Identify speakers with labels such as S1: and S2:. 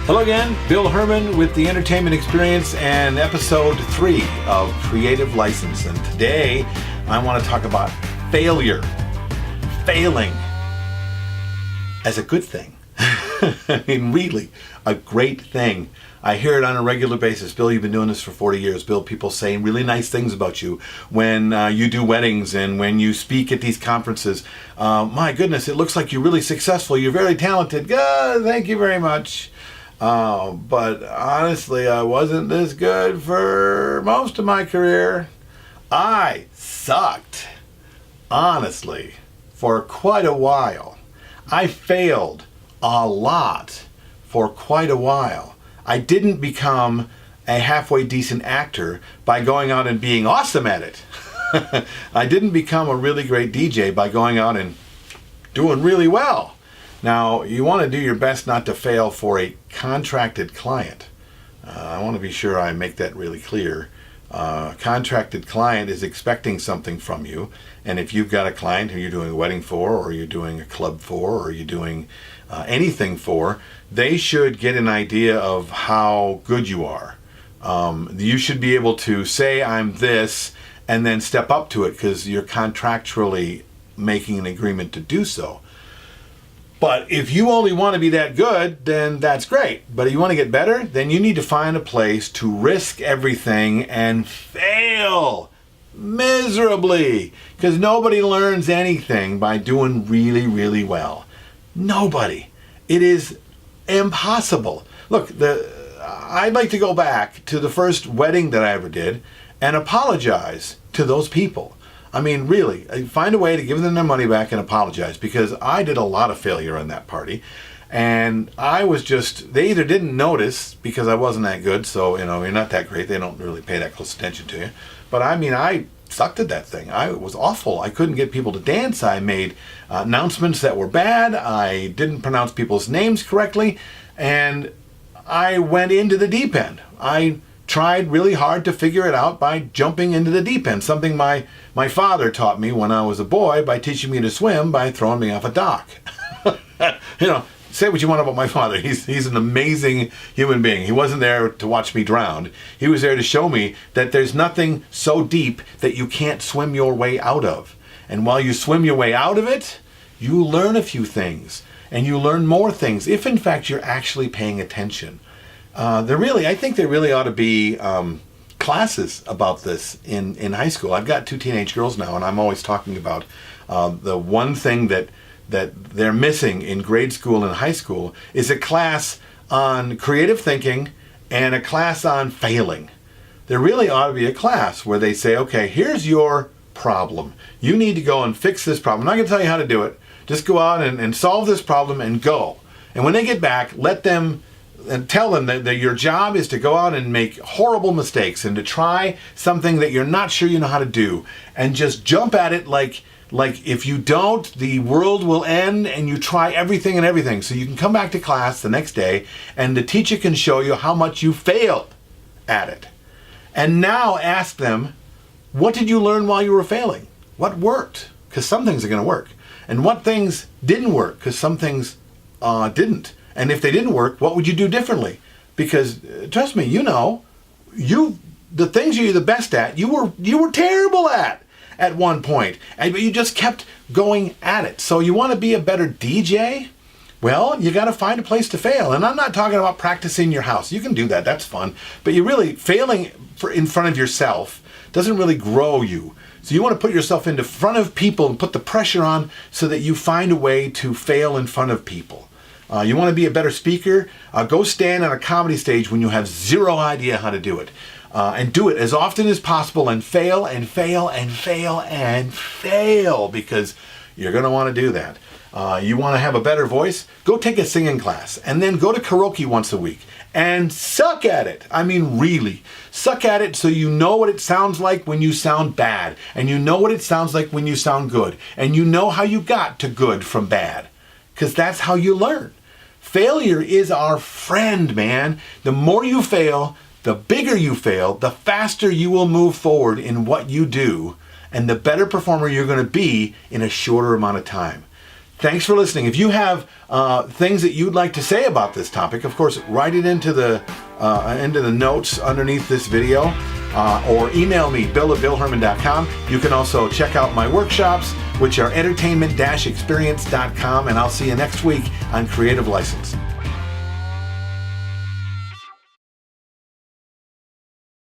S1: Hello again, Bill Herman with the Entertainment Experience and episode 3 of Creative License. And today I want to talk about failure. Failing as a good thing. I mean, really, a great thing. I hear it on a regular basis. Bill, you've been doing this for 40 years. Bill, people say really nice things about you when you do weddings and when you speak at these conferences. My goodness, it looks like you're really successful. You're very talented. Thank you very much. But honestly, I wasn't this good for most of my career. I sucked, honestly, for quite a while. I failed a lot for quite a while. I didn't become a halfway decent actor by going out and being awesome at it. I didn't become a really great DJ by going out and doing really well. Now, you want to do your best not to fail for a contracted client. I want to be sure I make that really clear. Contracted client is expecting something from you, and if you've got a client who you're doing a wedding for, or you're doing a club for, or you're doing anything for, they should get an idea of how good you are. You should be able to say, I'm this, and then step up to it because you're contractually making an agreement to do so. But if you only want to be that good, then that's great. But if you want to get better, then you need to find a place to risk everything and fail miserably. Because nobody learns anything by doing really, really well. Nobody. It is impossible. Look, I'd like to go back to the first wedding that I ever did and apologize to those people. I mean, really, find a way to give them their money back and apologize, because I did a lot of failure on that party. And I was they either didn't notice because I wasn't that good, so, you're not that great. They don't really pay that close attention to you. But I mean, I sucked at that thing. I was awful. I couldn't get people to dance. I made announcements that were bad. I didn't pronounce people's names correctly. And I went into the deep end. I tried really hard to figure it out by jumping into the deep end, something my father taught me when I was a boy by teaching me to swim by throwing me off a dock. Say what you want about my father. He's an amazing human being. He wasn't there to watch me drown. He was there to show me that there's nothing so deep that you can't swim your way out of. And while you swim your way out of it, you learn a few things. And you learn more things if, in fact, you're actually paying attention. I think there really ought to be classes about this in high school. I've got 2 teenage girls now, and I'm always talking about the one thing that they're missing in grade school and high school is a class on creative thinking and a class on failing. There really ought to be a class where they say, okay, here's your problem. You need to go and fix this problem. I'm not going to tell you how to do it. Just go out and solve this problem and go. And when they get back, let them and tell them that your job is to go out and make horrible mistakes and to try something that you're not sure you know how to do, and just jump at it like if you don't, the world will end, and you try everything. So you can come back to class the next day and the teacher can show you how much you failed at it. And now ask them, what did you learn while you were failing? What worked? Because some things are going to work. And what things didn't work? Because some things didn't. And if they didn't work, what would you do differently? Because trust me, the things you're the best at, you were terrible at one point, but you just kept going at it. So you want to be a better DJ? Well, you got to find a place to fail. And I'm not talking about practicing your house. You can do that. That's fun. But you're really failing in front of yourself doesn't really grow you. So you want to put yourself into front of people and put the pressure on so that you find a way to fail in front of people. You want to be a better speaker? Go stand on a comedy stage when you have zero idea how to do it. And do it as often as possible and fail and fail and fail and fail, because you're going to want to do that. You want to have a better voice? Go take a singing class and then go to karaoke once a week and suck at it. I mean, really. Suck at it so you know what it sounds like when you sound bad, and you know what it sounds like when you sound good, and you know how you got to good from bad, because that's how you learn. Failure is our friend, man. The more you fail, the bigger you fail, the faster you will move forward in what you do, and the better performer you're going to be in a shorter amount of time. Thanks for listening. If you have things that you'd like to say about this topic, of course, write it into the notes underneath this video, or email me, bill@billherman.com. You can also check out my workshops, which are entertainment-experience.com, and I'll see you next week on Creative License.